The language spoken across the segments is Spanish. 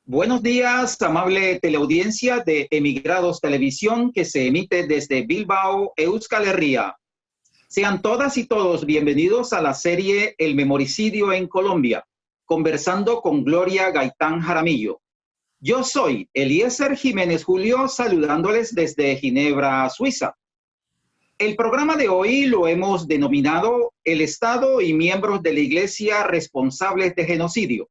Buenos días, amable teleaudiencia de Emigrados Televisión que se emite desde Bilbao, Euskal Herria. Sean todas y todos bienvenidos a la serie El Memoricidio en Colombia, conversando con Gloria Gaitán Jaramillo. Yo soy Eliezer Jiménez Julio, saludándoles desde Ginebra, Suiza. El programa de hoy lo hemos denominado El Estado y miembros de la Iglesia responsables de genocidio.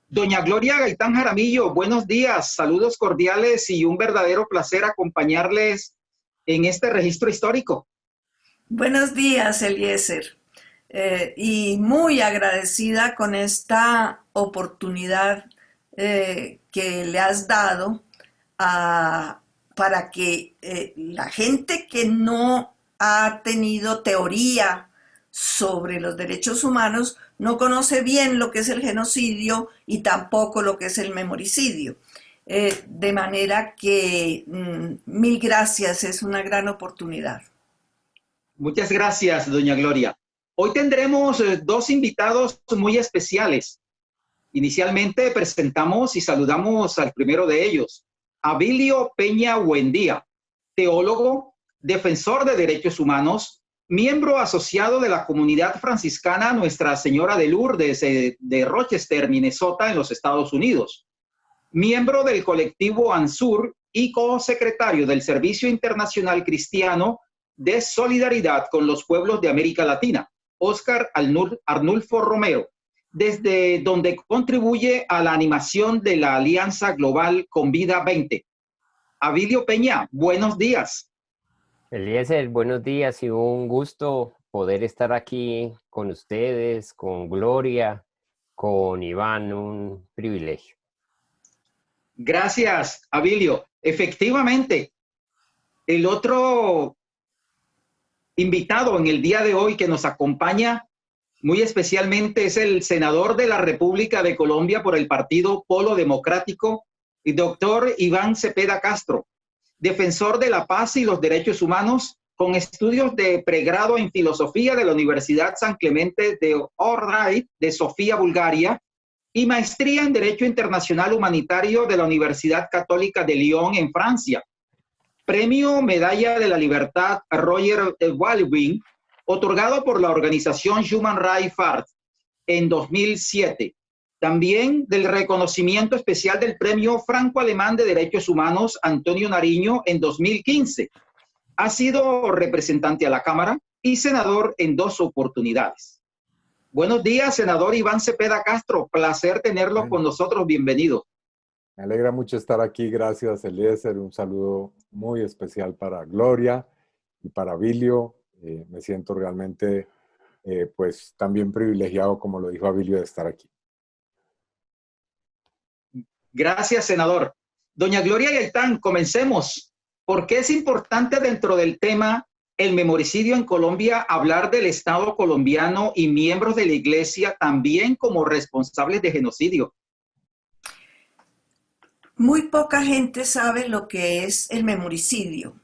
Doña Gloria Gaitán Jaramillo, buenos días, saludos cordiales y un verdadero placer acompañarles en este registro histórico. Buenos días, Eliezer, y muy agradecida con esta oportunidad que le has dado para que la gente que no ha tenido teoría sobre los derechos humanos no conoce bien lo que es el genocidio y tampoco lo que es el memoricidio. De manera que mil gracias, es una gran oportunidad. Muchas gracias, doña Gloria. Hoy tendremos dos invitados muy especiales. Inicialmente presentamos y saludamos al primero de ellos, Abilio Peña Buendía, teólogo, defensor de derechos humanos, miembro asociado de la comunidad franciscana Nuestra Señora de Lourdes de Rochester, Minnesota, en los Estados Unidos. Miembro del colectivo ANSUR y co-secretario del Servicio Internacional Cristiano de Solidaridad con los Pueblos de América Latina, Óscar Arnulfo Romero, desde donde contribuye a la animación de la Alianza Global Convida 20. Abilio Peña, buenos días. Eliezer, buenos días y un gusto poder estar aquí con ustedes, con Gloria, con Iván, un privilegio. Gracias, Abilio. Efectivamente, el otro invitado en el día de hoy que nos acompaña muy especialmente es el senador de la República de Colombia por el Partido Polo Democrático, el doctor Iván Cepeda Castro, defensor de la paz y los derechos humanos, con estudios de pregrado en filosofía de la Universidad San Clemente de Ohrid de Sofía, Bulgaria, y maestría en Derecho Internacional Humanitario de la Universidad Católica de Lyon en Francia. Premio Medalla de la Libertad Roger Walwyn, otorgado por la organización Human Rights Watch en 2007. También del reconocimiento especial del Premio Franco-Alemán de Derechos Humanos Antonio Nariño en 2015. Ha sido representante a la Cámara y senador en 2 oportunidades. Buenos días, senador Iván Cepeda Castro. Placer tenerlo con nosotros. Bienvenido. Me alegra mucho estar aquí. Gracias, Eliezer. Un saludo muy especial para Gloria y para Abilio. Me siento realmente, pues, también privilegiado, como lo dijo Abilio, de estar aquí. Gracias, senador. Doña Gloria Gaitán, comencemos. ¿Por qué es importante dentro del tema el memoricidio en Colombia hablar del Estado colombiano y miembros de la Iglesia también como responsables de genocidio? Muy poca gente sabe lo que es el memoricidio.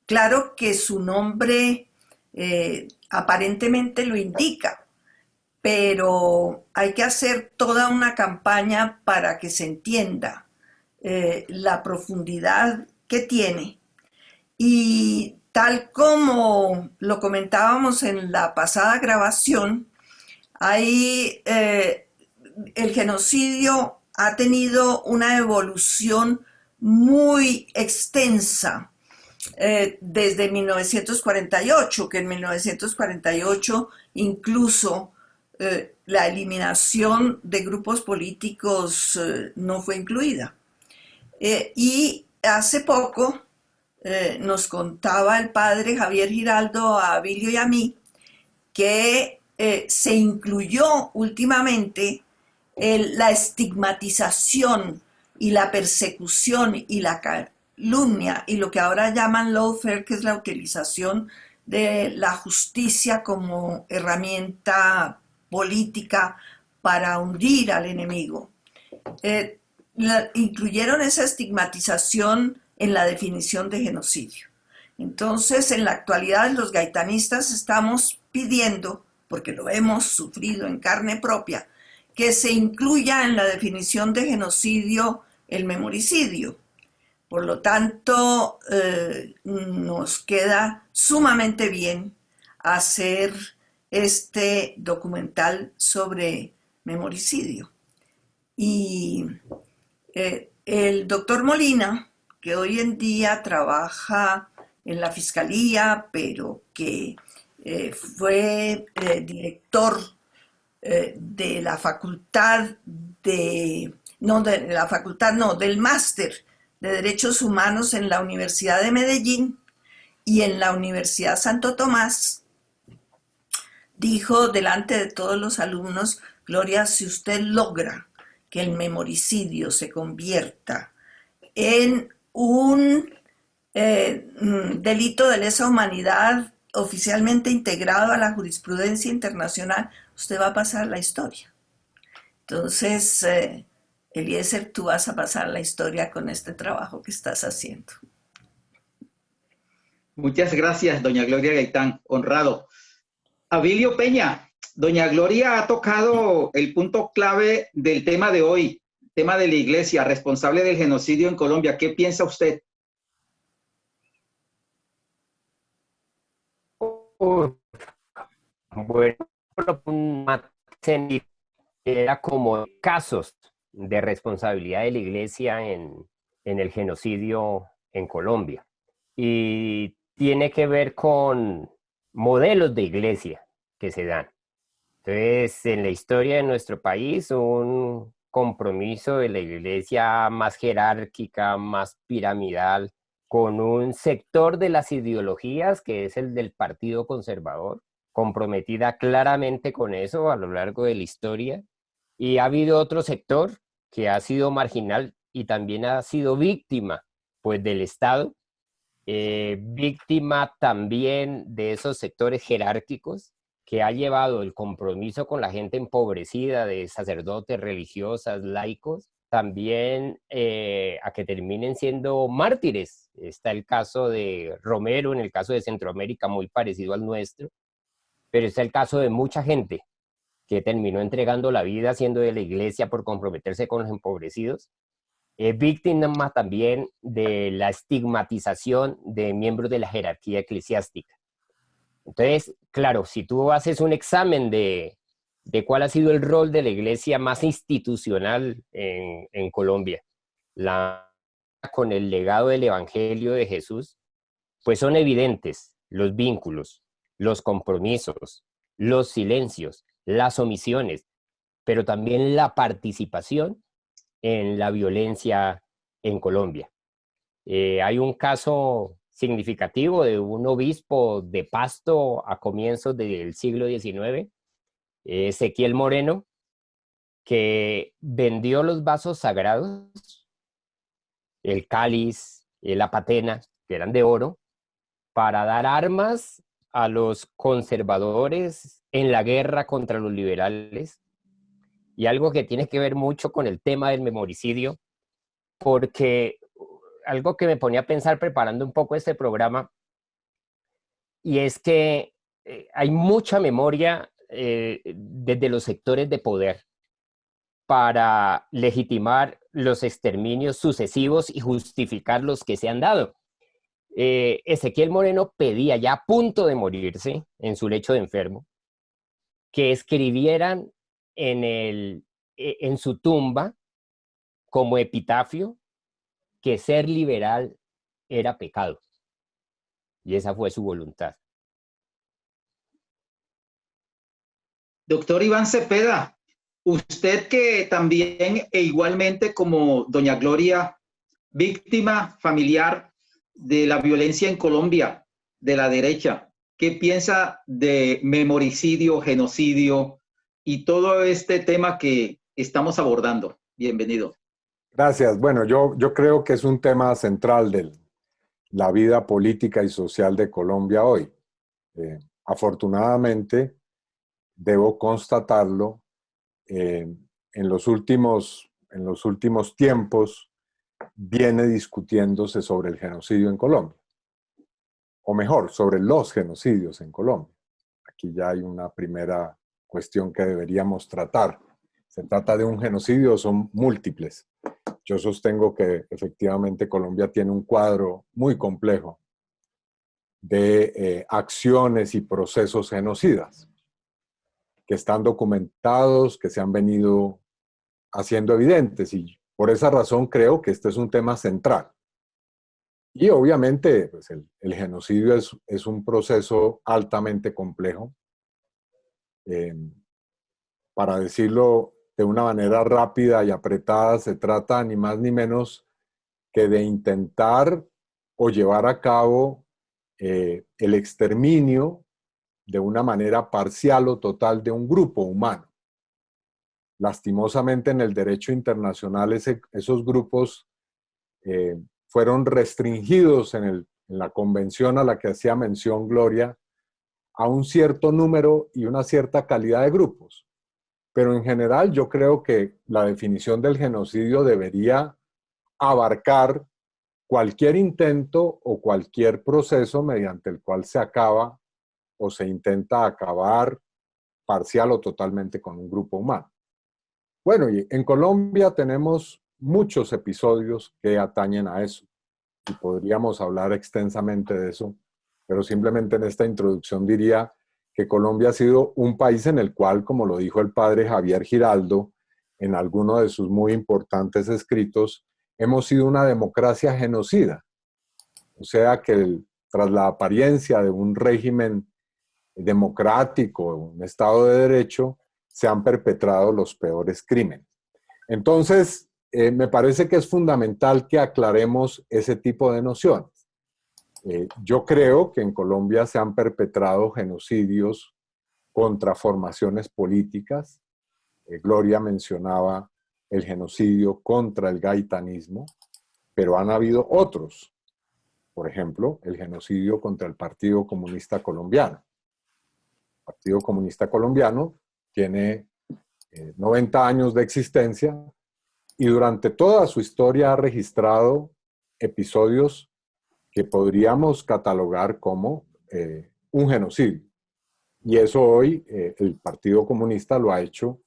Claro que su nombre aparentemente lo indica, pero hay que hacer toda una campaña para que se entienda la profundidad que tiene. Y tal como lo comentábamos en la pasada grabación, el genocidio ha tenido una evolución muy extensa desde 1948, que en 1948 incluso la eliminación de grupos políticos no fue incluida. Y hace poco nos contaba el padre Javier Giraldo a Abilio y a mí que se incluyó últimamente la estigmatización y la persecución y la calumnia y lo que ahora llaman lawfare, que es la utilización de la justicia como herramienta política para hundir al enemigo. Incluyeron esa estigmatización en la definición de genocidio. Entonces, en la actualidad, los gaitanistas estamos pidiendo, porque lo hemos sufrido en carne propia, que se incluya en la definición de genocidio el memoricidio. Por lo tanto, nos queda sumamente bien hacer este documental sobre memoricidio. Y el doctor Molina, que hoy en día trabaja en la Fiscalía, pero que fue director de la facultad del máster de Derechos Humanos en la Universidad de Medellín y en la Universidad Santo Tomás, dijo delante de todos los alumnos: Gloria, si usted logra que el memoricidio se convierta en un delito de lesa humanidad oficialmente integrado a la jurisprudencia internacional, usted va a pasar la historia. Entonces, Eliezer, tú vas a pasar la historia con este trabajo que estás haciendo. Muchas gracias, doña Gloria Gaitán, honrado. Abilio Peña, doña Gloria ha tocado el punto clave del tema de hoy, tema de la iglesia, responsable del genocidio en Colombia. ¿Qué piensa usted? Bueno, era como casos de responsabilidad de la iglesia en el genocidio en Colombia. Y tiene que ver con modelos de iglesia que se dan. Entonces, en la historia de nuestro país, un compromiso de la iglesia más jerárquica, más piramidal, con un sector de las ideologías, que es el del Partido Conservador, comprometida claramente con eso a lo largo de la historia. Y ha habido otro sector que ha sido marginal y también ha sido víctima, pues, del Estado, víctima también de esos sectores jerárquicos que ha llevado el compromiso con la gente empobrecida de sacerdotes, religiosas, laicos, también a que terminen siendo mártires. Está el caso de Romero, en el caso de Centroamérica, muy parecido al nuestro, pero está el caso de mucha gente que terminó entregando la vida siendo de la iglesia por comprometerse con los empobrecidos. Víctima también de la estigmatización de miembros de la jerarquía eclesiástica. Entonces, claro, si tú haces un examen de cuál ha sido el rol de la iglesia más institucional en Colombia, con el legado del Evangelio de Jesús, pues son evidentes los vínculos, los compromisos, los silencios, las omisiones, pero también la participación en la violencia en Colombia. Hay un caso significativo de un obispo de Pasto a comienzos del siglo XIX, Ezequiel Moreno, que vendió los vasos sagrados, el cáliz, la patena, que eran de oro, para dar armas a los conservadores en la guerra contra los liberales. Y algo que tiene que ver mucho con el tema del memoricidio, porque algo que me ponía a pensar preparando un poco este programa, y es que hay mucha memoria desde los sectores de poder para legitimar los exterminios sucesivos y justificar los que se han dado. Ezequiel Moreno pedía, ya a punto de morirse en su lecho de enfermo, que escribieran en su tumba como epitafio que ser liberal era pecado. Y esa fue su voluntad. Doctor Iván Cepeda, usted que también e igualmente como doña Gloria, víctima familiar de la violencia en Colombia, de la derecha, ¿qué piensa de memoricidio, genocidio y todo este tema que estamos abordando? Bienvenido. Gracias. Bueno, yo creo que es un tema central de la vida política y social de Colombia hoy. Afortunadamente, debo constatarlo, en los últimos tiempos viene discutiéndose sobre el genocidio en Colombia, o mejor, sobre los genocidios en Colombia. Aquí ya hay una primera cuestión que deberíamos tratar. se trata de un genocidio o son múltiples. Yo sostengo que efectivamente Colombia tiene un cuadro muy complejo de acciones y procesos genocidas que están documentados, que se han venido haciendo evidentes, y por esa razón creo que este es un tema central. Y obviamente pues el genocidio es un proceso altamente complejo. Para decirlo de una manera rápida y apretada, se trata ni más ni menos que de intentar o llevar a cabo el exterminio de una manera parcial o total de un grupo humano. Lastimosamente en el derecho internacional esos grupos fueron restringidos en la convención a la que hacía mención Gloria a un cierto número y una cierta calidad de grupos. Pero en general yo creo que la definición del genocidio debería abarcar cualquier intento o cualquier proceso mediante el cual se acaba o se intenta acabar parcial o totalmente con un grupo humano. Bueno, y en Colombia tenemos muchos episodios que atañen a eso y podríamos hablar extensamente de eso, pero simplemente en esta introducción diría que Colombia ha sido un país en el cual, como lo dijo el padre Javier Giraldo en alguno de sus muy importantes escritos, hemos sido una democracia genocida. O sea que tras la apariencia de un régimen democrático, un Estado de Derecho, se han perpetrado los peores crímenes. Entonces, me parece que es fundamental que aclaremos ese tipo de nociones. Yo creo que en Colombia se han perpetrado genocidios contra formaciones políticas. Gloria mencionaba el genocidio contra el gaitanismo, pero han habido otros. Por ejemplo, el genocidio contra el Partido Comunista Colombiano. El Partido Comunista Colombiano tiene 90 años de existencia y durante toda su historia ha registrado episodios que podríamos catalogar como un genocidio. Y eso hoy el Partido Comunista lo ha hecho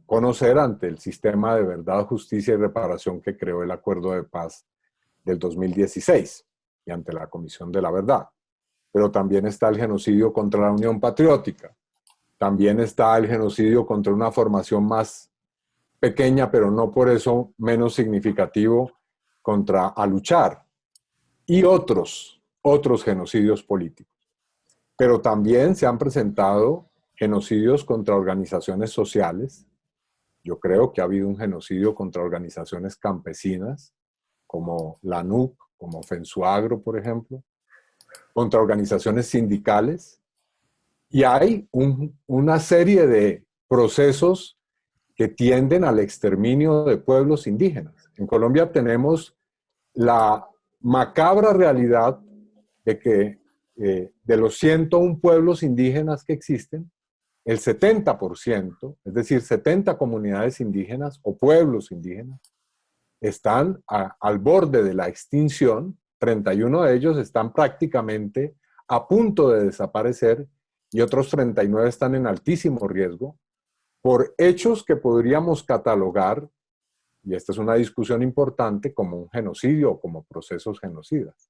conocer ante el sistema de verdad, justicia y reparación que creó el Acuerdo de Paz del 2016 y ante la Comisión de la Verdad. Pero también está el genocidio contra la Unión Patriótica. También está el genocidio contra una formación más pequeña, pero no por eso menos significativo, contra Aluchar. Y otros genocidios políticos. Pero también se han presentado genocidios contra organizaciones sociales. Yo creo que ha habido un genocidio contra organizaciones campesinas, como la NUC, como FENSUAGRO, por ejemplo, contra organizaciones sindicales. Y hay una serie de procesos que tienden al exterminio de pueblos indígenas. En Colombia tenemos la macabra realidad de que de los 101 pueblos indígenas que existen, el 70%, es decir, 70 comunidades indígenas o pueblos indígenas, están al borde de la extinción. 31 de ellos están prácticamente a punto de desaparecer y otros 39 están en altísimo riesgo por hechos que podríamos catalogar, y esta es una discusión importante, como un genocidio o como procesos genocidas.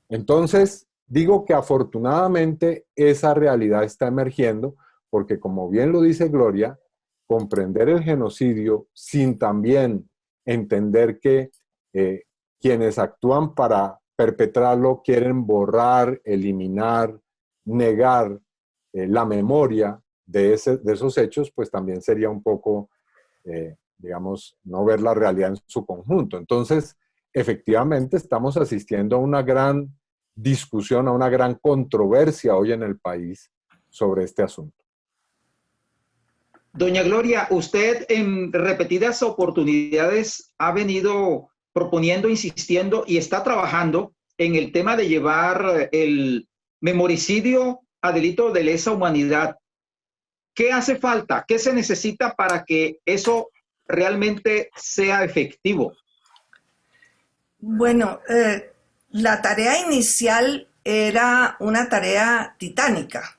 Entonces, digo que afortunadamente esa realidad está emergiendo porque, como bien lo dice Gloria, comprender el genocidio sin también entender que quienes actúan para perpetrarlo quieren borrar, eliminar, negar la memoria de esos hechos, pues también sería un poco, digamos, no ver la realidad en su conjunto. Entonces, efectivamente, estamos asistiendo a una gran discusión, a una gran controversia hoy en el país sobre este asunto. Doña Gloria, usted en repetidas oportunidades ha venido proponiendo, insistiendo y está trabajando en el tema de llevar el memoricidio a delito de lesa humanidad. ¿Qué hace falta? ¿Qué se necesita para que eso realmente sea efectivo? Bueno, la tarea inicial era una tarea titánica,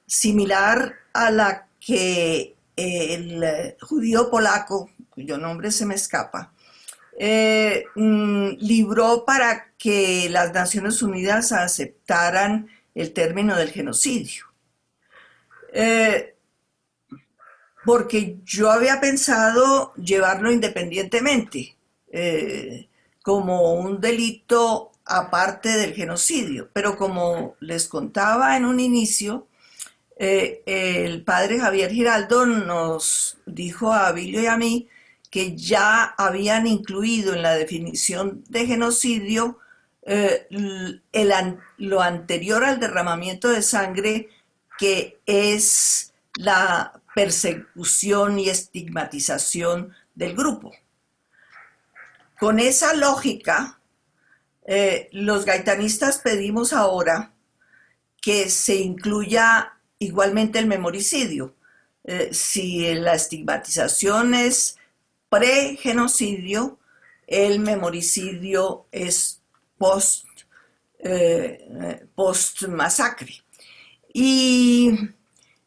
similar a la que el judío polaco, cuyo nombre se me escapa, libró para que las Naciones Unidas aceptaran el término del genocidio. Porque yo había pensado llevarlo independientemente, como un delito aparte del genocidio, pero como les contaba en un inicio, el padre Javier Giraldo nos dijo a Abilio y a mí que ya habían incluido en la definición de genocidio lo anterior al derramamiento de sangre, que es la persecución y estigmatización del grupo. Con esa lógica, los gaitanistas pedimos ahora que se incluya igualmente el memoricidio. Si la estigmatización es pre-genocidio, el memoricidio es post-masacre. Y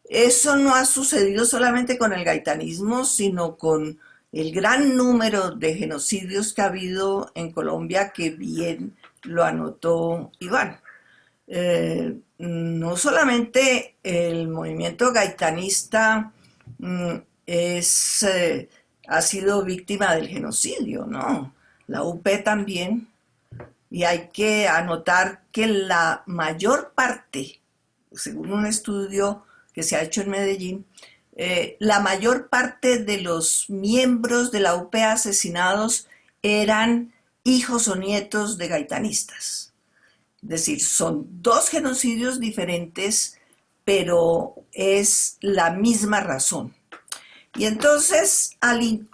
eso no ha sucedido solamente con el gaitanismo, sino con el gran número de genocidios que ha habido en Colombia, que bien lo anotó Iván. No solamente el movimiento gaitanista ha sido víctima del genocidio, ¿no? La UP también. Y hay que anotar que la mayor parte, según un estudio que se ha hecho en Medellín, la mayor parte de los miembros de la UP asesinados eran hijos o nietos de gaitanistas. Es decir, son dos genocidios diferentes, pero es la misma razón. Y entonces, al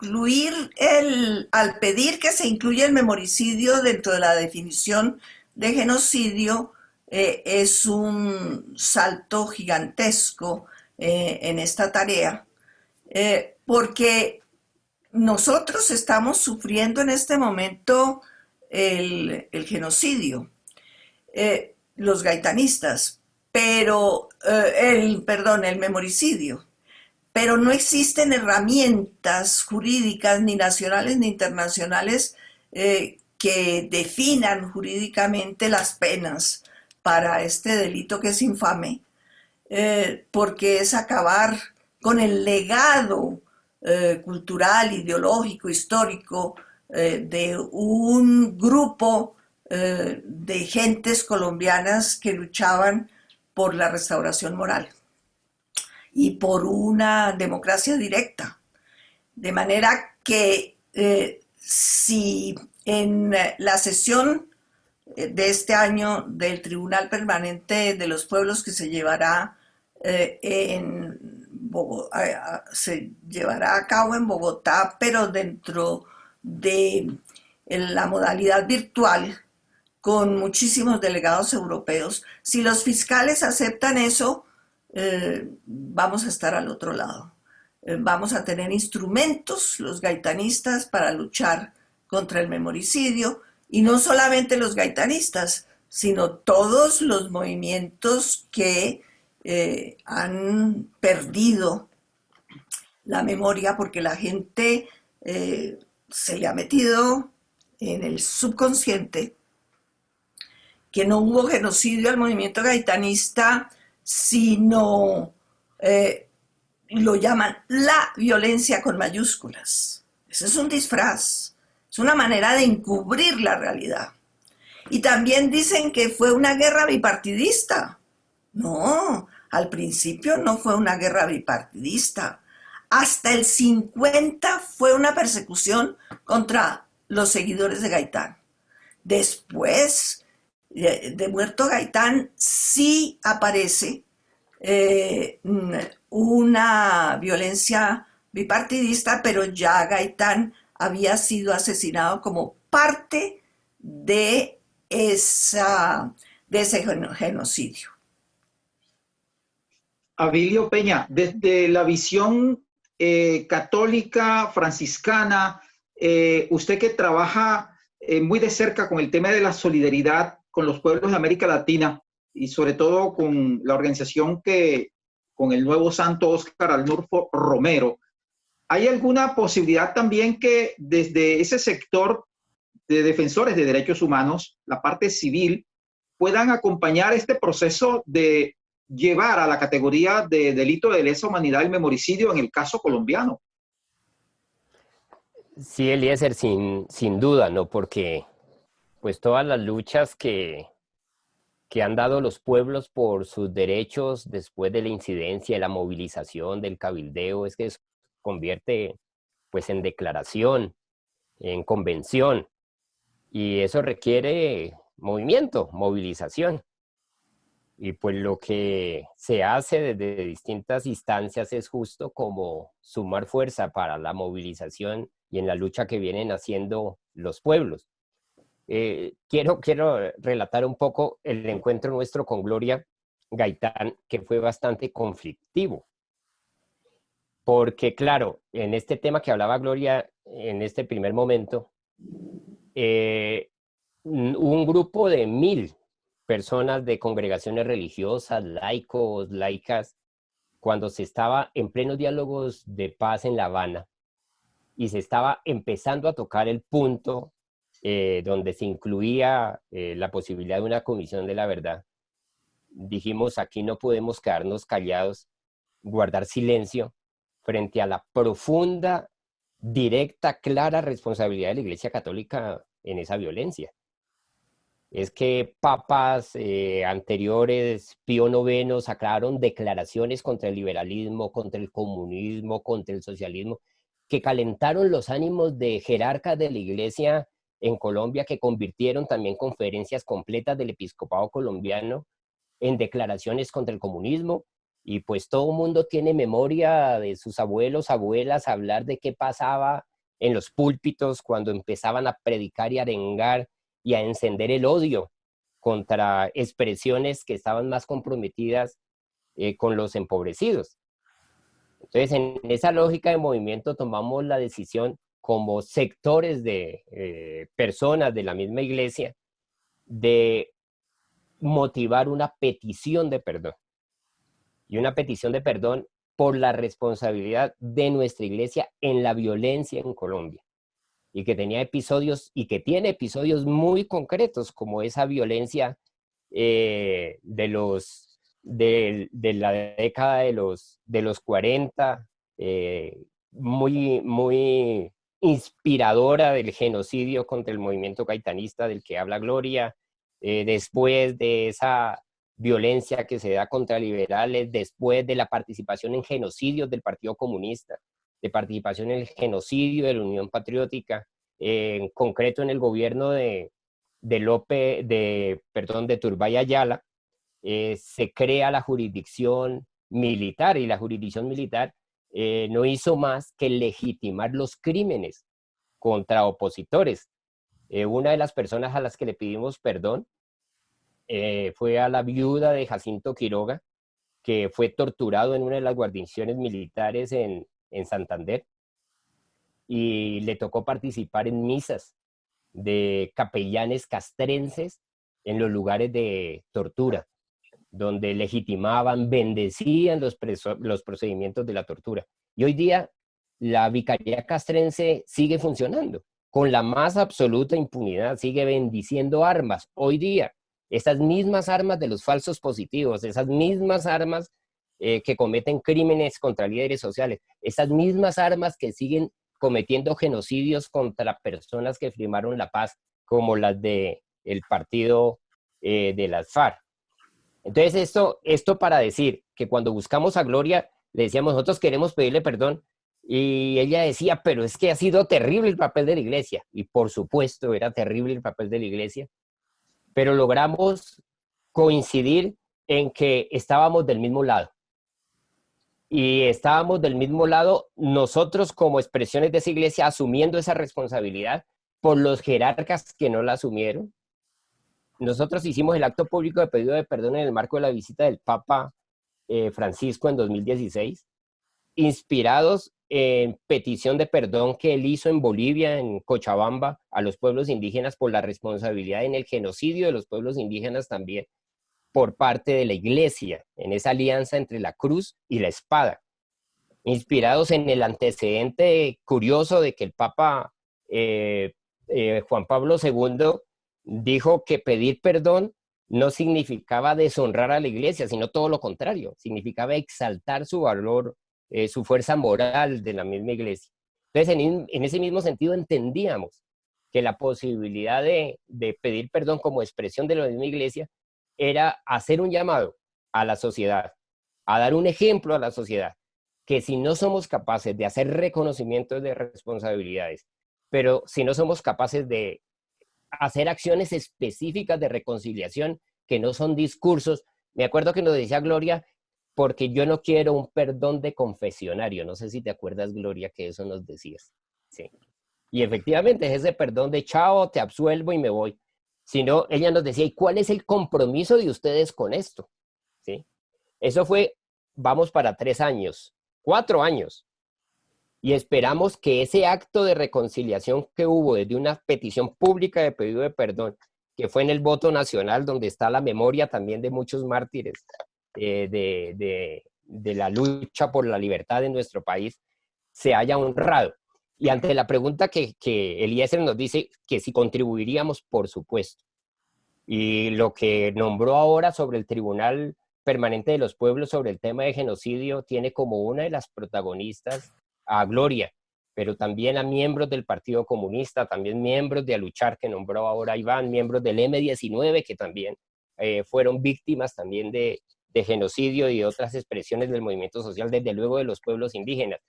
pedir que se incluya el memoricidio dentro de la definición de genocidio, es un salto gigantesco en esta tarea, porque nosotros estamos sufriendo en este momento el genocidio, los gaitanistas, pero el memoricidio. Pero no existen herramientas jurídicas, ni nacionales ni internacionales, que definan jurídicamente las penas para este delito, que es infame, porque es acabar con el legado cultural, ideológico, histórico de un grupo de gentes colombianas que luchaban por la restauración moral y por una democracia directa. De manera que si en la sesión de este año del Tribunal Permanente de los Pueblos, que se llevará se llevará a cabo en Bogotá, pero dentro de la modalidad virtual, con muchísimos delegados europeos, si los fiscales aceptan eso, vamos a estar al otro lado. Vamos a tener instrumentos, los gaitanistas, para luchar contra el memoricidio, y no solamente los gaitanistas, sino todos los movimientos que han perdido la memoria, porque la gente se le ha metido en el subconsciente que no hubo genocidio al movimiento gaitanista, sino lo llaman la violencia con mayúsculas. Eso es un disfraz, es una manera de encubrir la realidad. Y también dicen que fue una guerra bipartidista. No, al principio no fue una guerra bipartidista. Hasta el 50 fue una persecución contra los seguidores de Gaitán. Después de muerto Gaitán sí aparece una violencia bipartidista, pero ya Gaitán había sido asesinado como parte de ese genocidio. Abilio Peña, desde la visión católica, franciscana, usted que trabaja muy de cerca con el tema de la solidaridad con los pueblos de América Latina y sobre todo con la organización que con el nuevo santo Óscar Arnulfo Romero, ¿hay alguna posibilidad también que desde ese sector de defensores de derechos humanos, la parte civil, puedan acompañar este proceso de llevar a la categoría de delito de lesa humanidad el memoricidio en el caso colombiano? Sí, Eliezer, sin duda, ¿no? Porque pues todas las luchas que han dado los pueblos por sus derechos después de la incidencia, de la movilización, del cabildeo, es que eso convierte pues en declaración, en convención, y eso requiere movimiento, movilización. Y pues lo que se hace desde distintas instancias es justo como sumar fuerza para la movilización y en la lucha que vienen haciendo los pueblos. Quiero relatar un poco el encuentro nuestro con Gloria Gaitán, que fue bastante conflictivo. Porque claro, en este tema que hablaba Gloria en este primer momento, un grupo de 1000 personas de congregaciones religiosas, laicos, laicas, cuando se estaba en plenos diálogos de paz en La Habana y se estaba empezando a tocar el punto donde se incluía la posibilidad de una comisión de la verdad, dijimos, aquí no podemos quedarnos callados, guardar silencio frente a la profunda, directa, clara responsabilidad de la Iglesia Católica en esa violencia. Es que papas anteriores, Pío IX, sacaron declaraciones contra el liberalismo, contra el comunismo, contra el socialismo, que calentaron los ánimos de jerarcas de la Iglesia en Colombia, que convirtieron también conferencias completas del episcopado colombiano en declaraciones contra el comunismo. Y pues todo el mundo tiene memoria de sus abuelos, abuelas, hablar de qué pasaba en los púlpitos cuando empezaban a predicar y arengar y a encender el odio contra expresiones que estaban más comprometidas con los empobrecidos. Entonces, en esa lógica de movimiento tomamos la decisión como sectores de personas de la misma iglesia de motivar una petición de perdón. Y una petición de perdón por la responsabilidad de nuestra iglesia en la violencia en Colombia. Y que tenía episodios, y que tiene episodios muy concretos, como esa violencia de la década de los 40, muy inspiradora del genocidio contra el movimiento gaitanista del que habla Gloria, después de esa violencia que se da contra liberales, después de la participación en genocidios del Partido Comunista, de participación en el genocidio de la Unión Patriótica, en concreto en el gobierno de Turbay Ayala, se crea la jurisdicción militar, y la jurisdicción militar no hizo más que legitimar los crímenes contra opositores. Una de las personas a las que le pedimos perdón fue a la viuda de Jacinto Quiroga, que fue torturado en una de las guarniciones militares en Santander, y le tocó participar en misas de capellanes castrenses en los lugares de tortura, donde legitimaban, bendecían los procedimientos de la tortura. Y hoy día la vicaría castrense sigue funcionando con la más absoluta impunidad, sigue bendiciendo armas. Hoy día, esas mismas armas de los falsos positivos, esas mismas armas que cometen crímenes contra líderes sociales, esas mismas armas que siguen cometiendo genocidios contra personas que firmaron la paz, como las del partido de las FARC. Entonces, esto para decir que cuando buscamos a Gloria, le decíamos, nosotros queremos pedirle perdón, y ella decía, pero es que ha sido terrible el papel de la iglesia. Y por supuesto, era terrible el papel de la iglesia, pero logramos coincidir en que estábamos del mismo lado. Y estábamos del mismo lado nosotros como expresiones de esa iglesia, asumiendo esa responsabilidad por los jerarcas que no la asumieron. Nosotros hicimos el acto público de pedido de perdón en el marco de la visita del Papa Francisco en 2016, inspirados en petición de perdón que él hizo en Bolivia, en Cochabamba, a los pueblos indígenas por la responsabilidad en el genocidio de los pueblos indígenas también. por parte de la Iglesia, en esa alianza entre la cruz y la espada, inspirados en el antecedente curioso de que el Papa Juan Pablo II dijo que pedir perdón no significaba deshonrar a la Iglesia, sino todo lo contrario, significaba exaltar su valor, su fuerza moral de la misma Iglesia. Entonces, en ese mismo sentido entendíamos que la posibilidad de pedir perdón como expresión de la misma Iglesia era hacer un llamado a la sociedad, a dar un ejemplo a la sociedad, que si no somos capaces de hacer reconocimientos de responsabilidades, pero si no somos capaces de hacer acciones específicas de reconciliación, que no son discursos. Me acuerdo que nos decía Gloria, porque yo no quiero un perdón de confesionario. No sé si te acuerdas, Gloria, que eso nos decías. Sí. Y efectivamente es ese perdón de chao, te absuelvo y me voy. Sino, ella nos decía, ¿y cuál es el compromiso de ustedes con esto? ¿Sí? Eso fue, vamos para 3 años, 4 años. Y esperamos que ese acto de reconciliación que hubo desde una petición pública de pedido de perdón, que fue en el voto nacional, donde está la memoria también de muchos mártires de la lucha por la libertad en nuestro país, se haya honrado. Y ante la pregunta que Eliezer nos dice que si contribuiríamos, por supuesto. Y lo que nombró ahora sobre el Tribunal Permanente de los Pueblos sobre el tema de genocidio tiene como una de las protagonistas a Gloria, pero también a miembros del Partido Comunista, también miembros de Aluchar, que nombró ahora Iván, miembros del M-19, que también fueron víctimas también de genocidio y otras expresiones del movimiento social, desde luego de los pueblos indígenas.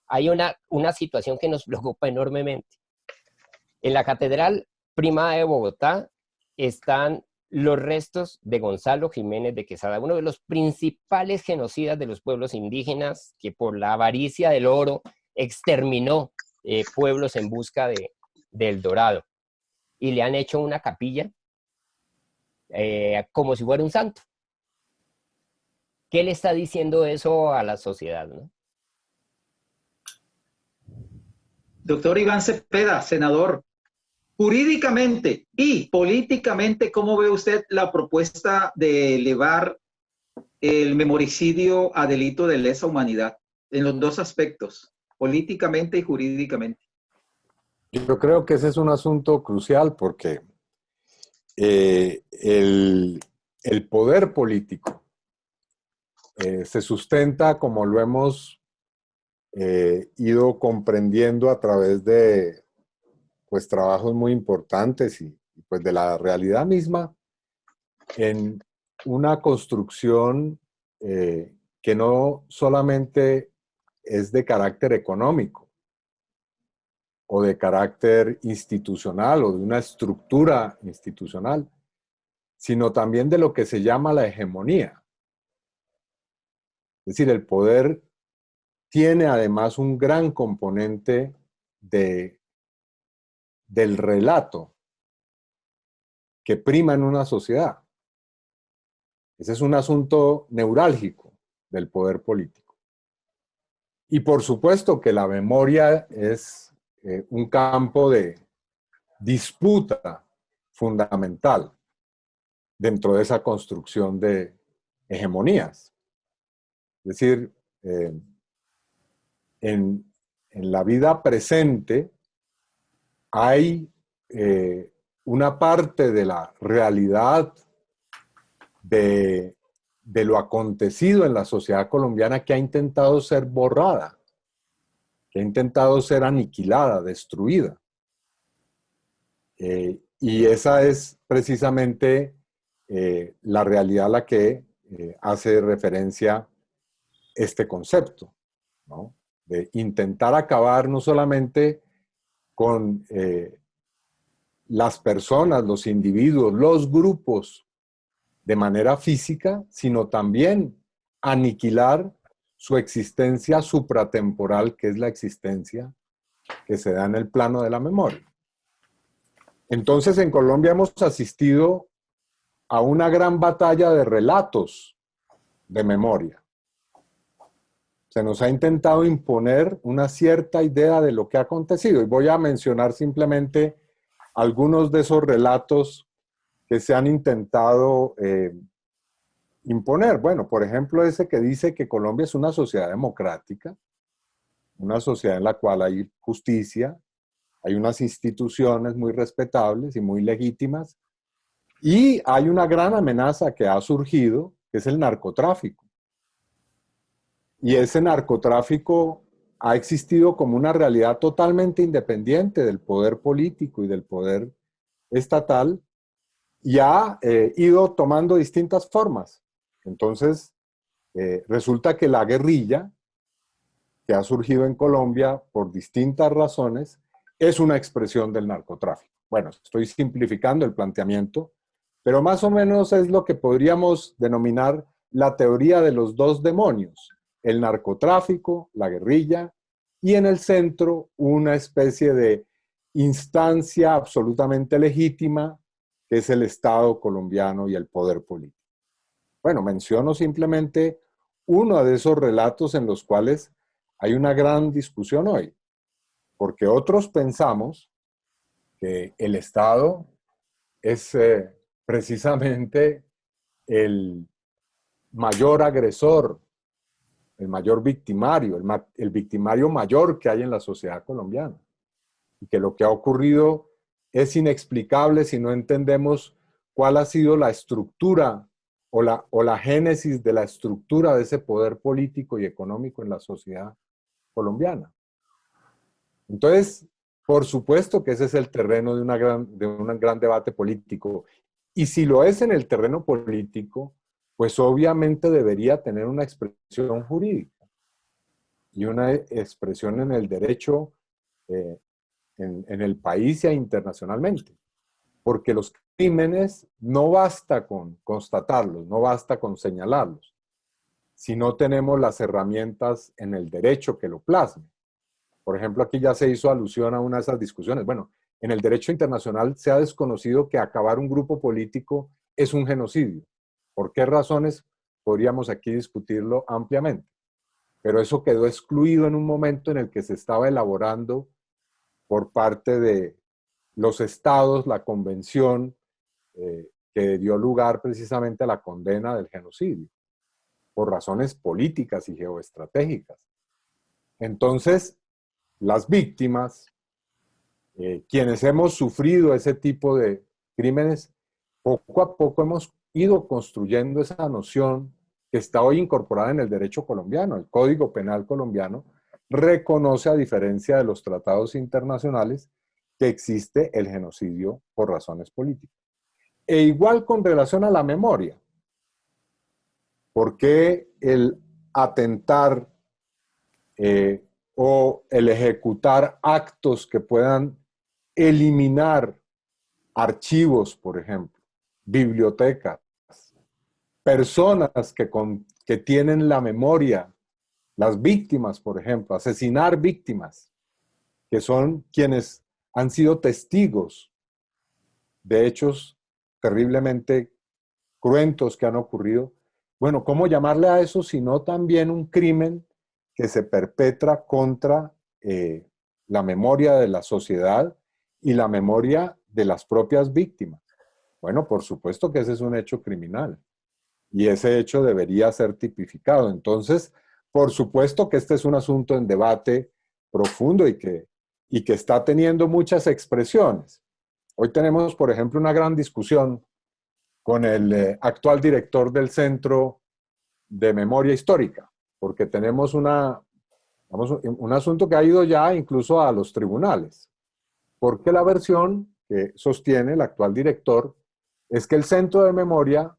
Hay una situación que nos preocupa enormemente. En la Catedral Primada de Bogotá están los restos de Gonzalo Jiménez de Quesada, uno de los principales genocidas de los pueblos indígenas, que por la avaricia del oro exterminó pueblos en busca del dorado. Y le han hecho una capilla como si fuera un santo. ¿Qué le está diciendo eso a la sociedad, no? Doctor Iván Cepeda, senador, jurídicamente y políticamente, ¿cómo ve usted la propuesta de elevar el memoricidio a delito de lesa humanidad en los dos aspectos, políticamente y jurídicamente? Yo creo que ese es un asunto crucial porque el poder político se sustenta, como lo hemos ido comprendiendo a través de pues trabajos muy importantes y pues de la realidad misma, en una construcción que no solamente es de carácter económico o de carácter institucional o de una estructura institucional, sino también de lo que se llama la hegemonía. Es decir, el poder tiene además un gran componente del relato que prima en una sociedad. Ese es un asunto neurálgico del poder político. Y por supuesto que la memoria es un campo de disputa fundamental dentro de esa construcción de hegemonías. Es decir, en la vida presente hay una parte de la realidad de lo acontecido en la sociedad colombiana que ha intentado ser borrada, que ha intentado ser aniquilada, destruida. Y esa es precisamente la realidad a la que hace referencia este concepto, ¿no? De intentar acabar no solamente con las personas, los individuos, los grupos de manera física, sino también aniquilar su existencia supratemporal, que es la existencia que se da en el plano de la memoria. Entonces, en Colombia hemos asistido a una gran batalla de relatos de memoria. Se nos ha intentado imponer una cierta idea de lo que ha acontecido. Y voy a mencionar simplemente algunos de esos relatos que se han intentado imponer. Bueno, por ejemplo, ese que dice que Colombia es una sociedad democrática, una sociedad en la cual hay justicia, hay unas instituciones muy respetables y muy legítimas, y hay una gran amenaza que ha surgido, que es el narcotráfico. Y ese narcotráfico ha existido como una realidad totalmente independiente del poder político y del poder estatal, y ha ido tomando distintas formas. Entonces, resulta que la guerrilla, que ha surgido en Colombia por distintas razones, es una expresión del narcotráfico. Bueno, estoy simplificando el planteamiento, pero más o menos es lo que podríamos denominar la teoría de los dos demonios: el narcotráfico, la guerrilla, y en el centro una especie de instancia absolutamente legítima, que es el Estado colombiano y el poder político. Bueno, menciono simplemente uno de esos relatos en los cuales hay una gran discusión hoy, porque otros pensamos que el Estado es precisamente el mayor agresor, el mayor victimario, el victimario mayor que hay en la sociedad colombiana. Y que lo que ha ocurrido es inexplicable si no entendemos cuál ha sido la estructura o la génesis de la estructura de ese poder político y económico en la sociedad colombiana. Entonces, por supuesto que ese es el terreno de un gran debate político. Y si lo es en el terreno político, pues obviamente debería tener una expresión jurídica y una expresión en el derecho en el país e internacionalmente. Porque los crímenes no basta con constatarlos, no basta con señalarlos, si no tenemos las herramientas en el derecho que lo plasme. Por ejemplo, aquí ya se hizo alusión a una de esas discusiones. Bueno, en el derecho internacional se ha desconocido que acabar un grupo político es un genocidio. ¿Por qué razones? Podríamos aquí discutirlo ampliamente. Pero eso quedó excluido en un momento en el que se estaba elaborando por parte de los estados la convención que dio lugar precisamente a la condena del genocidio, por razones políticas y geoestratégicas. Entonces, las víctimas, quienes hemos sufrido ese tipo de crímenes, poco a poco hemos ido construyendo esa noción que está hoy incorporada en el derecho colombiano. El Código Penal colombiano reconoce, a diferencia de los tratados internacionales, que existe el genocidio por razones políticas. E igual con relación a la memoria. ¿Por qué el atentar o el ejecutar actos que puedan eliminar archivos, por ejemplo, bibliotecas, personas que tienen la memoria, las víctimas, por ejemplo, asesinar víctimas, que son quienes han sido testigos de hechos terriblemente cruentos que han ocurrido? Bueno, ¿cómo llamarle a eso sino también un crimen que se perpetra contra la memoria de la sociedad y la memoria de las propias víctimas? Bueno, por supuesto que ese es un hecho criminal y ese hecho debería ser tipificado. Entonces, por supuesto que este es un asunto en debate profundo y que está teniendo muchas expresiones. Hoy tenemos, por ejemplo, una gran discusión con el actual director del Centro de Memoria Histórica, porque tenemos un asunto que ha ido ya incluso a los tribunales, porque la versión que sostiene el actual director es que el Centro de Memoria,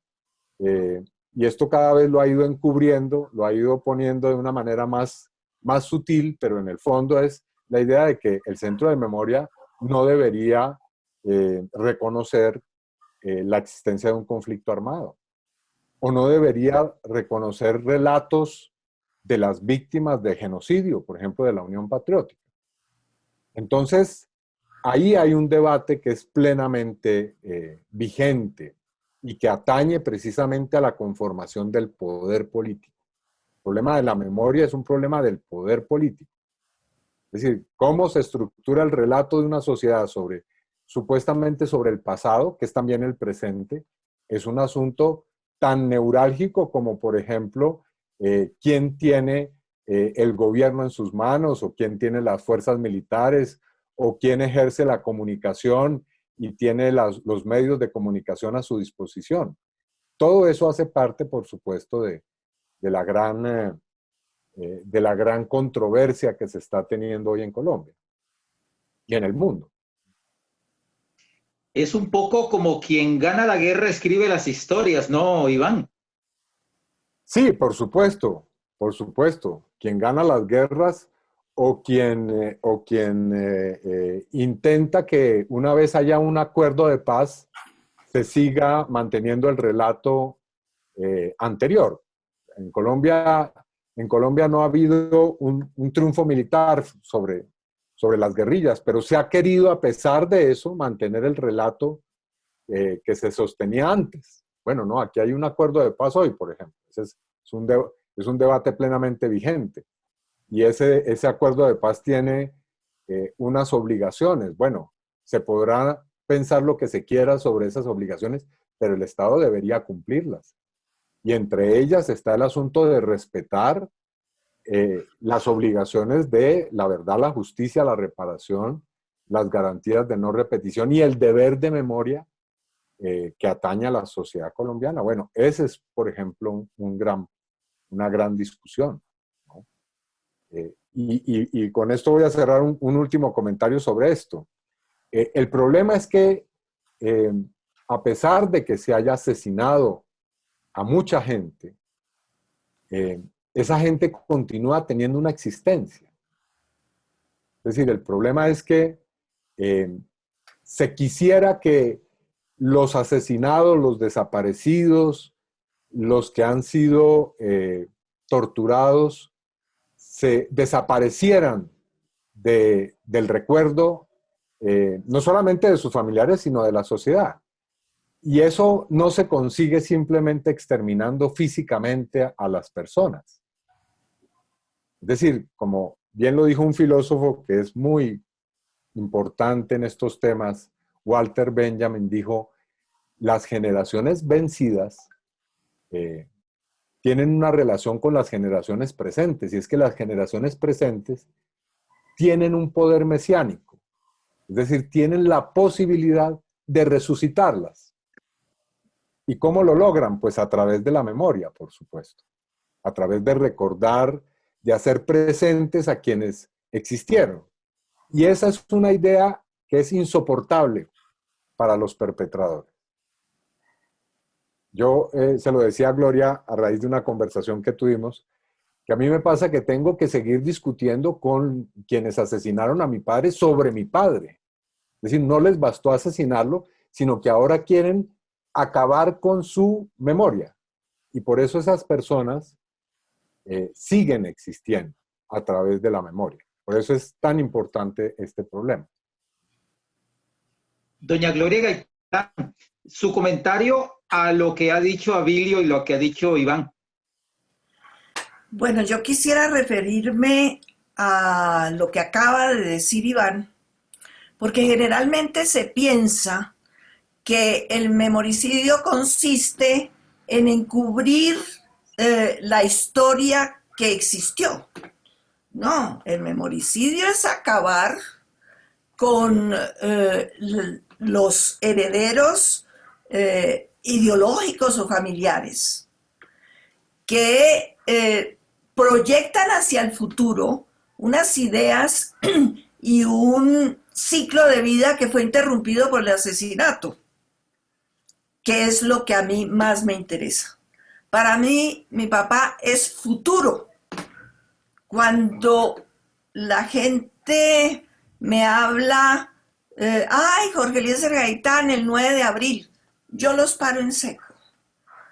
y esto cada vez lo ha ido encubriendo, lo ha ido poniendo de una manera más sutil, pero en el fondo es la idea de que el Centro de Memoria no debería reconocer la existencia de un conflicto armado, o no debería reconocer relatos de las víctimas de genocidio, por ejemplo, de la Unión Patriótica. Entonces, ahí hay un debate que es plenamente vigente y que atañe precisamente a la conformación del poder político. El problema de la memoria es un problema del poder político. Es decir, cómo se estructura el relato de una sociedad supuestamente sobre el pasado, que es también el presente, es un asunto tan neurálgico como, por ejemplo, quién tiene el gobierno en sus manos, o quién tiene las fuerzas militares, o quién ejerce la comunicación y tiene los medios de comunicación a su disposición. Todo eso hace parte, por supuesto, de la gran controversia que se está teniendo hoy en Colombia y en el mundo. Es un poco como quien gana la guerra escribe las historias, ¿no, Iván? Sí, por supuesto, por supuesto. Quien gana las guerras o quien intenta que una vez haya un acuerdo de paz, se siga manteniendo el relato anterior. En Colombia no ha habido un triunfo militar sobre las guerrillas, pero se ha querido, a pesar de eso, mantener el relato que se sostenía antes. Bueno, no, aquí hay un acuerdo de paz hoy, por ejemplo. Es un debate plenamente vigente. Y ese acuerdo de paz tiene unas obligaciones. Bueno, se podrá pensar lo que se quiera sobre esas obligaciones, pero el Estado debería cumplirlas. Y entre ellas está el asunto de respetar las obligaciones de la verdad, la justicia, la reparación, las garantías de no repetición y el deber de memoria que atañe a la sociedad colombiana. Bueno, ese es, por ejemplo, una gran discusión, ¿no? Y con esto voy a cerrar un último comentario sobre esto. El problema es que a pesar de que se haya asesinado a mucha gente, esa gente continúa teniendo una existencia. Es decir, el problema es que se quisiera que los asesinados, los desaparecidos, los que han sido torturados, se desaparecieran del recuerdo, no solamente de sus familiares, sino de la sociedad. Y eso no se consigue simplemente exterminando físicamente a las personas. Es decir, como bien lo dijo un filósofo que es muy importante en estos temas, Walter Benjamin, dijo, las generaciones vencidas tienen una relación con las generaciones presentes, y es que las generaciones presentes tienen un poder mesiánico, es decir, tienen la posibilidad de resucitarlas. ¿Y cómo lo logran? Pues a través de la memoria, por supuesto, a través de recordar, de hacer presentes a quienes existieron. Y esa es una idea que es insoportable para los perpetradores. Yo se lo decía a Gloria a raíz de una conversación que tuvimos, que a mí me pasa que tengo que seguir discutiendo con quienes asesinaron a mi padre sobre mi padre. Es decir, no les bastó asesinarlo, sino que ahora quieren acabar con su memoria. Y por eso esas personas siguen existiendo a través de la memoria. Por eso es tan importante este problema. Doña Gloria Gaitán, su comentario a lo que ha dicho Abilio y lo que ha dicho Iván. Bueno, yo quisiera referirme a lo que acaba de decir Iván, porque generalmente se piensa que el memoricidio consiste en encubrir la historia que existió. No, el memoricidio es acabar con los herederos ideológicos o familiares que proyectan hacia el futuro unas ideas y un ciclo de vida que fue interrumpido por el asesinato, que es lo que a mí más me interesa. Para mí, mi papá es futuro. Cuando la gente me habla, ay, Jorge Eliezer Gaitán, el 9 de abril, yo los paro en seco.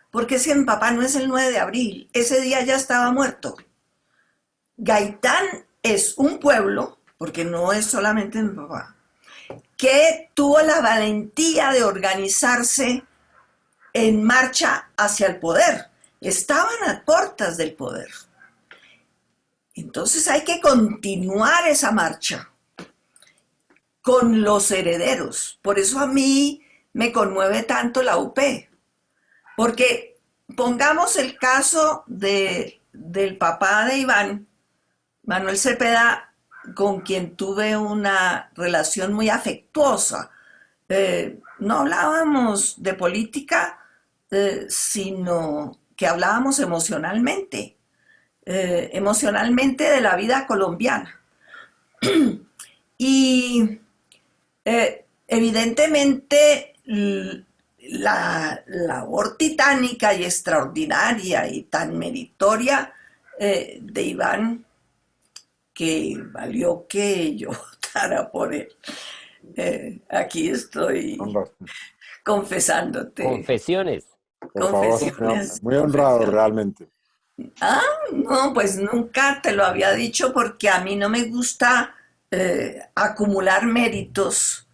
Porque si mi papá no es el 9 de abril, ese día ya estaba muerto. Gaitán es un pueblo, porque no es solamente mi papá, que tuvo la valentía de organizarse en marcha hacia el poder. Estaban a puertas del poder. Entonces hay que continuar esa marcha con los herederos. Por eso a mí me conmueve tanto la UP, porque pongamos el caso del papá de Iván, Manuel Cepeda, con quien tuve una relación muy afectuosa. No hablábamos de política, sino que hablábamos emocionalmente, emocionalmente de la vida colombiana. Y evidentemente la labor titánica y extraordinaria y tan meritoria de Iván, que valió que yo votara por él. Aquí estoy confesándote. Confesiones. Por favor, muy honrado realmente. Ah, no, pues nunca te lo había dicho porque a mí no me gusta acumular méritos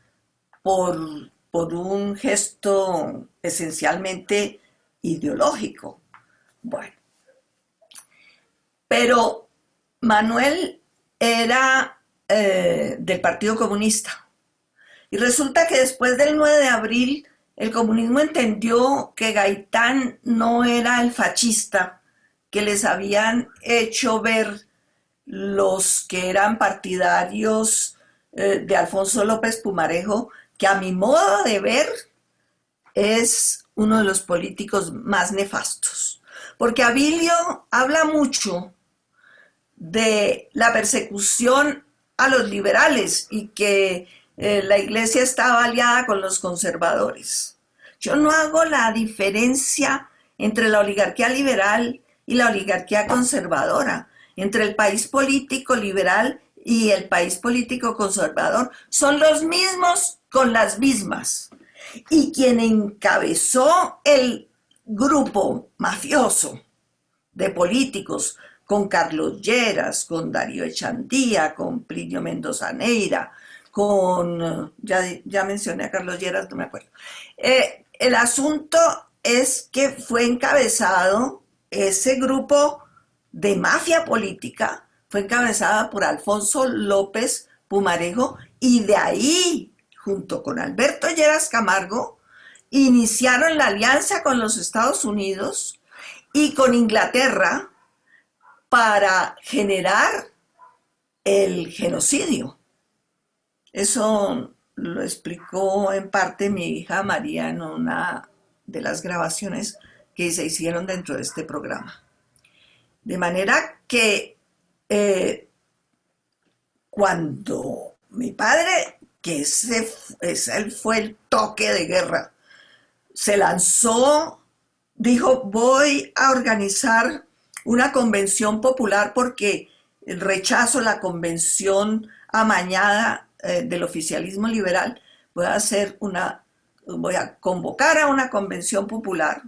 por un gesto esencialmente ideológico. Bueno, pero Manuel era del Partido Comunista. Y resulta que después del 9 de abril el comunismo entendió que Gaitán no era el fascista que les habían hecho ver los que eran partidarios de Alfonso López Pumarejo, que a mi modo de ver es uno de los políticos más nefastos. Porque Abilio habla mucho de la persecución a los liberales y que la iglesia estaba aliada con los conservadores. Yo no hago la diferencia entre la oligarquía liberal y la oligarquía conservadora, entre el país político liberal y el país político conservador. Son los mismos con las mismas. Y quien encabezó el grupo mafioso de políticos con Carlos Lleras, con Darío Echandía, con Plinio Mendoza Neira, con, ya mencioné a Carlos Lleras, no me acuerdo. El asunto es que fue encabezado, ese grupo de mafia política, fue encabezada por Alfonso López Pumarejo, y de ahí, junto con Alberto Lleras Camargo, iniciaron la alianza con los Estados Unidos y con Inglaterra para generar el genocidio. Eso lo explicó en parte mi hija María en una de las grabaciones que se hicieron dentro de este programa. De manera que cuando mi padre, que ese fue el toque de guerra, se lanzó, dijo, voy a organizar una convención popular porque rechazo la convención amañada del oficialismo liberal, voy a convocar a una convención popular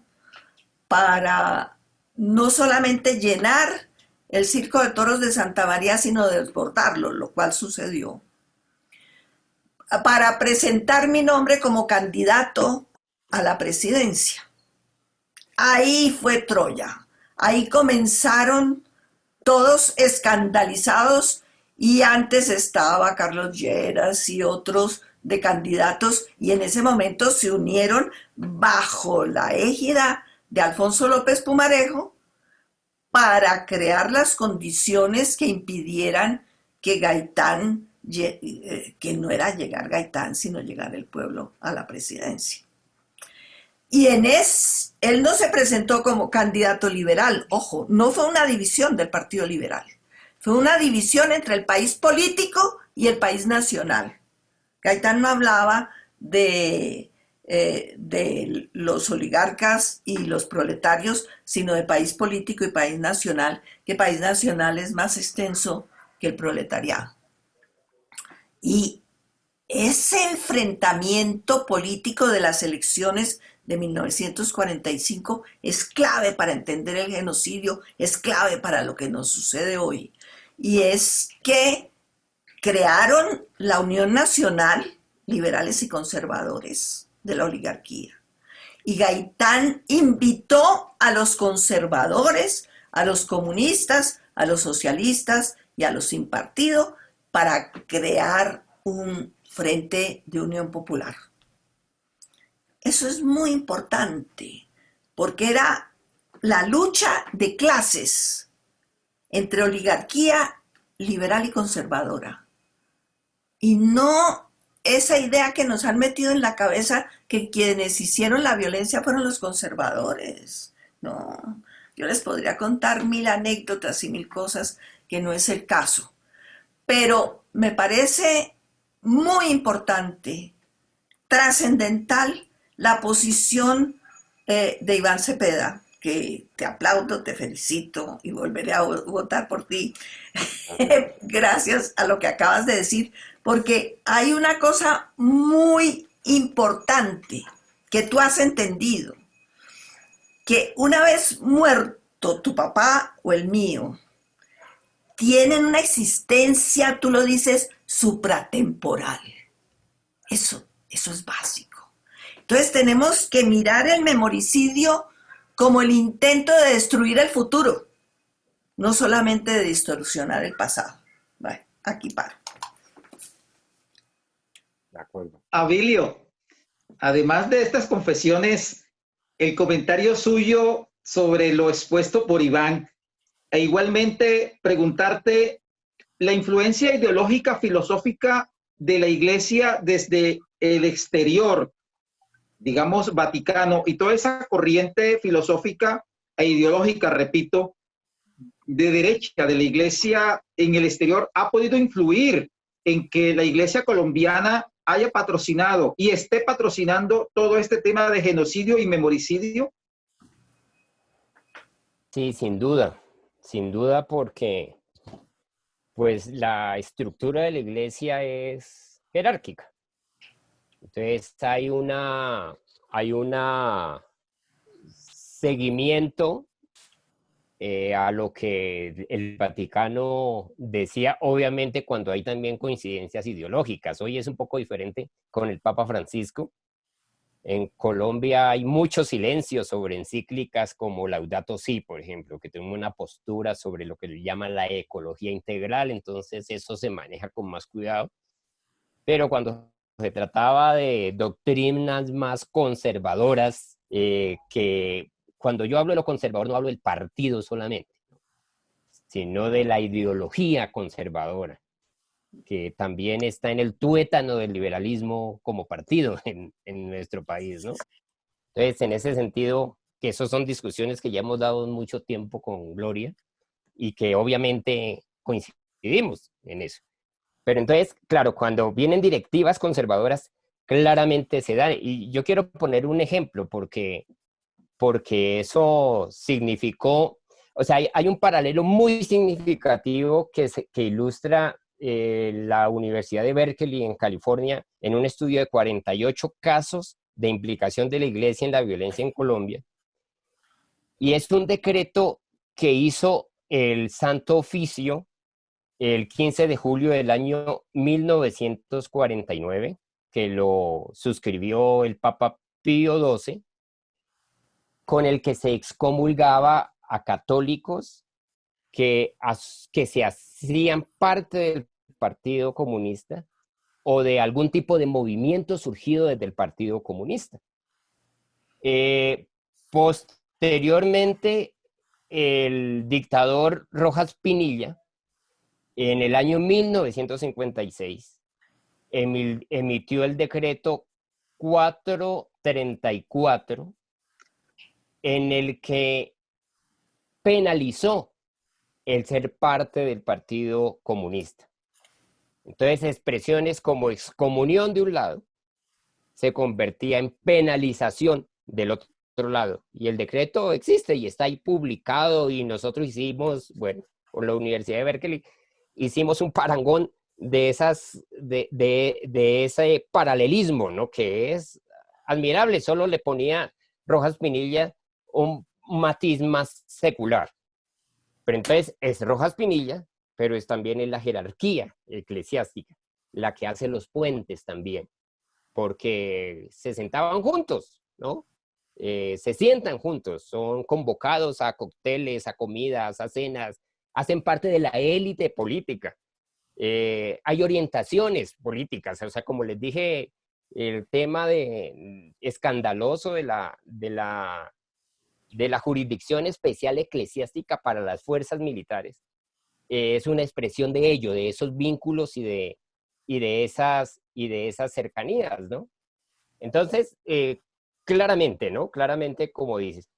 para no solamente llenar el Circo de Toros de Santa María, sino desbordarlo, lo cual sucedió, para presentar mi nombre como candidato a la presidencia. Ahí fue Troya, ahí comenzaron todos escandalizados, y antes estaba Carlos Lleras y otros de candidatos, y en ese momento se unieron bajo la égida de Alfonso López Pumarejo para crear las condiciones que impidieran que Gaitán, que no era llegar Gaitán, sino llegar el pueblo a la presidencia. Y él no se presentó como candidato liberal, ojo, no fue una división del Partido Liberal, fue una división entre el país político y el país nacional. Gaitán no hablaba de los oligarcas y los proletarios, sino de país político y país nacional, que país nacional es más extenso que el proletariado. Y ese enfrentamiento político de las elecciones de 1945 es clave para entender el genocidio, es clave para lo que nos sucede hoy. Y es que crearon la Unión Nacional, liberales y conservadores de la oligarquía. Y Gaitán invitó a los conservadores, a los comunistas, a los socialistas y a los sin partido para crear un frente de unión popular. Eso es muy importante, porque era la lucha de clases entre oligarquía liberal y conservadora. Y no esa idea que nos han metido en la cabeza que quienes hicieron la violencia fueron los conservadores. No, yo les podría contar 1000 anécdotas y 1000 cosas que no es el caso. Pero me parece muy importante, trascendental, la posición de Iván Cepeda, que te aplaudo, te felicito y volveré a votar por ti. Gracias a lo que acabas de decir, porque hay una cosa muy importante que tú has entendido, que una vez muerto tu papá o el mío, tienen una existencia, tú lo dices, supratemporal. Eso es básico. Entonces tenemos que mirar el memoricidio como el intento de destruir el futuro, no solamente de distorsionar el pasado. Vale, aquí paro. De acuerdo. Abilio, además de estas confesiones, el comentario suyo sobre lo expuesto por Iván, e igualmente preguntarte la influencia ideológica filosófica de la Iglesia desde el exterior, digamos Vaticano, y toda esa corriente filosófica e ideológica, repito, de derecha de la Iglesia en el exterior ha podido influir en que la Iglesia colombiana haya patrocinado y esté patrocinando todo este tema de genocidio y memoricidio. Sí, sin duda porque pues la estructura de la iglesia es jerárquica. Entonces hay una seguimiento a lo que el Vaticano decía, obviamente cuando hay también coincidencias ideológicas. Hoy es un poco diferente con el Papa Francisco. En Colombia hay mucho silencio sobre encíclicas como Laudato Si, por ejemplo, que tiene una postura sobre lo que le llaman la ecología integral, entonces eso se maneja con más cuidado. Pero cuando se trataba de doctrinas más conservadoras, que cuando yo hablo de lo conservador no hablo del partido solamente, sino de la ideología conservadora, que también está en el tuétano del liberalismo como partido en nuestro país, ¿no? Entonces, en ese sentido, que esas son discusiones que ya hemos dado mucho tiempo con Gloria y que obviamente coincidimos en eso. Pero entonces, claro, cuando vienen directivas conservadoras, claramente se da. Y yo quiero poner un ejemplo porque eso significó, o sea, hay un paralelo muy significativo que ilustra la Universidad de Berkeley en California en un estudio de 48 casos de implicación de la Iglesia en la violencia en Colombia. Y es un decreto que hizo el Santo Oficio el 15 de julio del año 1949, que lo suscribió el Papa Pío XII, con el que se excomulgaba a católicos que se hacían parte del Partido Comunista o de algún tipo de movimiento surgido desde el Partido Comunista. Posteriormente, el dictador Rojas Pinilla, en el año 1956, emitió el decreto 434, en el que penalizó el ser parte del Partido Comunista. Entonces, expresiones como excomunión de un lado se convertía en penalización del otro lado. Y el decreto existe y está ahí publicado, y nosotros hicimos, bueno, con la Universidad de Berkeley, hicimos un parangón de ese paralelismo, ¿no? Que es admirable. Solo le ponía Rojas Pinilla un matiz más secular. Pero entonces es Rojas Pinilla, pero es también en la jerarquía eclesiástica, la que hace los puentes también, porque se sentaban juntos, ¿no? Se sientan juntos, son convocados a cócteles, a comidas, a cenas, hacen parte de la élite política. Hay orientaciones políticas, o sea, como les dije, el tema escandaloso de la de la Jurisdicción Especial Eclesiástica para las Fuerzas Militares es una expresión de ello, de esos vínculos y de esas cercanías, ¿no? Entonces, claramente, ¿no? Claramente, como dices.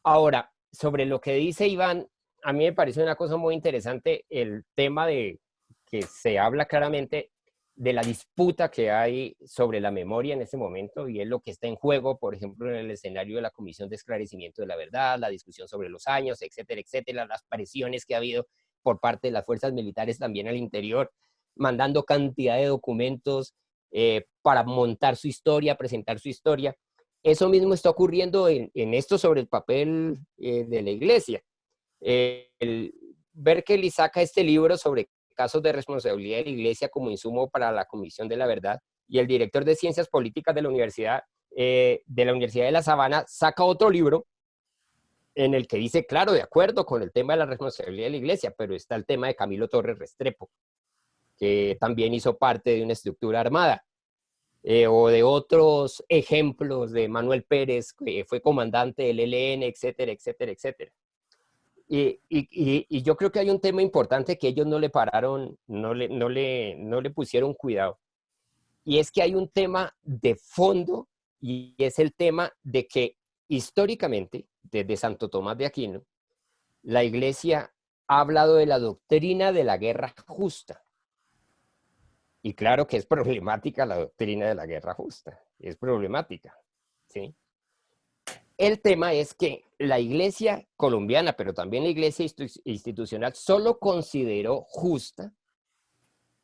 Ahora, sobre lo que dice Iván, a mí me parece una cosa muy interesante el tema de que se habla claramente de la disputa que hay sobre la memoria en este momento, y es lo que está en juego, por ejemplo, en el escenario de la Comisión de Esclarecimiento de la Verdad, la discusión sobre los años, etcétera, etcétera, las presiones que ha habido por parte de las fuerzas militares también al interior, mandando cantidad de documentos para montar su historia, presentar su historia. Eso mismo está ocurriendo en esto sobre el papel de la Iglesia. Berkeley saca este libro sobre casos de responsabilidad de la Iglesia como insumo para la Comisión de la Verdad, y el director de Ciencias Políticas de la Universidad de La Sabana saca otro libro en el que dice, claro, de acuerdo con el tema de la responsabilidad de la Iglesia, pero está el tema de Camilo Torres Restrepo, que también hizo parte de una estructura armada, o de otros ejemplos de Manuel Pérez, que fue comandante del ELN, etcétera, etcétera, etcétera. Y yo creo que hay un tema importante que ellos no le pararon, no le pusieron cuidado. Y es que hay un tema de fondo, y es el tema de que históricamente, desde Santo Tomás de Aquino, la Iglesia ha hablado de la doctrina de la guerra justa. Y claro que es problemática la doctrina de la guerra justa, es problemática, ¿sí? El tema es que la Iglesia colombiana, pero también la Iglesia institucional, solo consideró justa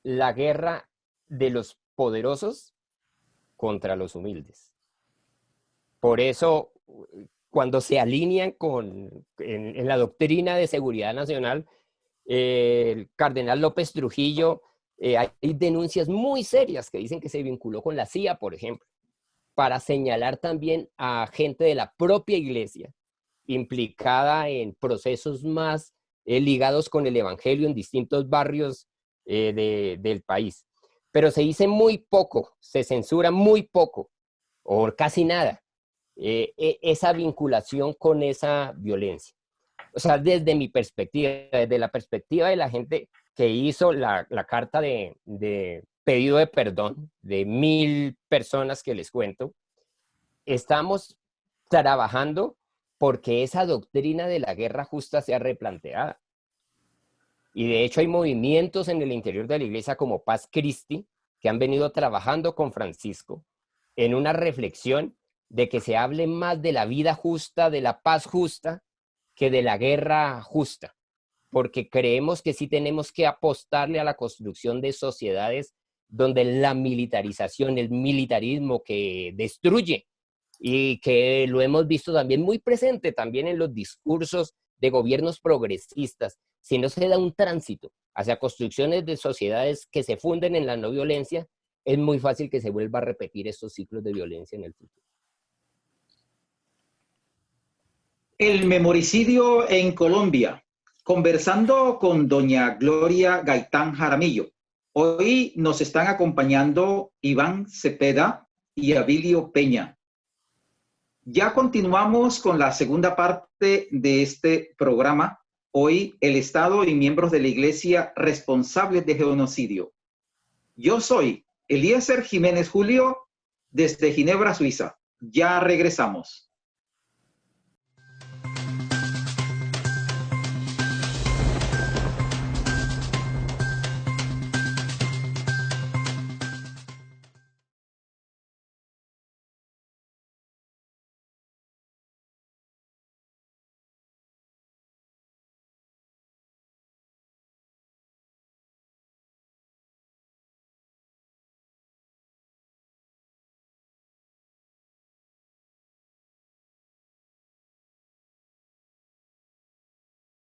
la guerra de los poderosos contra los humildes. Por eso, cuando se alinean en la doctrina de seguridad nacional, el cardenal López Trujillo, hay denuncias muy serias que dicen que se vinculó con la CIA, por ejemplo, para señalar también a gente de la propia Iglesia implicada en procesos más ligados con el Evangelio en distintos barrios del país. Pero se dice muy poco, se censura muy poco, o casi nada, esa vinculación con esa violencia. O sea, desde mi perspectiva, desde la perspectiva de la gente que hizo la carta de pedido de perdón de 1000 personas que les cuento, estamos trabajando porque esa doctrina de la guerra justa sea replanteada. Y de hecho hay movimientos en el interior de la Iglesia como Paz Christi que han venido trabajando con Francisco en una reflexión de que se hable más de la vida justa, de la paz justa, que de la guerra justa. Porque creemos que sí tenemos que apostarle a la construcción de sociedades donde la militarización, el militarismo que destruye, y que lo hemos visto también muy presente también en los discursos de gobiernos progresistas, si no se da un tránsito hacia construcciones de sociedades que se funden en la no violencia, es muy fácil que se vuelva a repetir estos ciclos de violencia en el futuro. El memoricidio en Colombia. Conversando con doña Gloria Gaitán Jaramillo. Hoy nos están acompañando Iván Cepeda y Abilio Peña. Ya continuamos con la segunda parte de este programa. Hoy, el Estado y miembros de la Iglesia responsables de genocidio. Yo soy Eliezer Jiménez Julio, desde Ginebra, Suiza. Ya regresamos.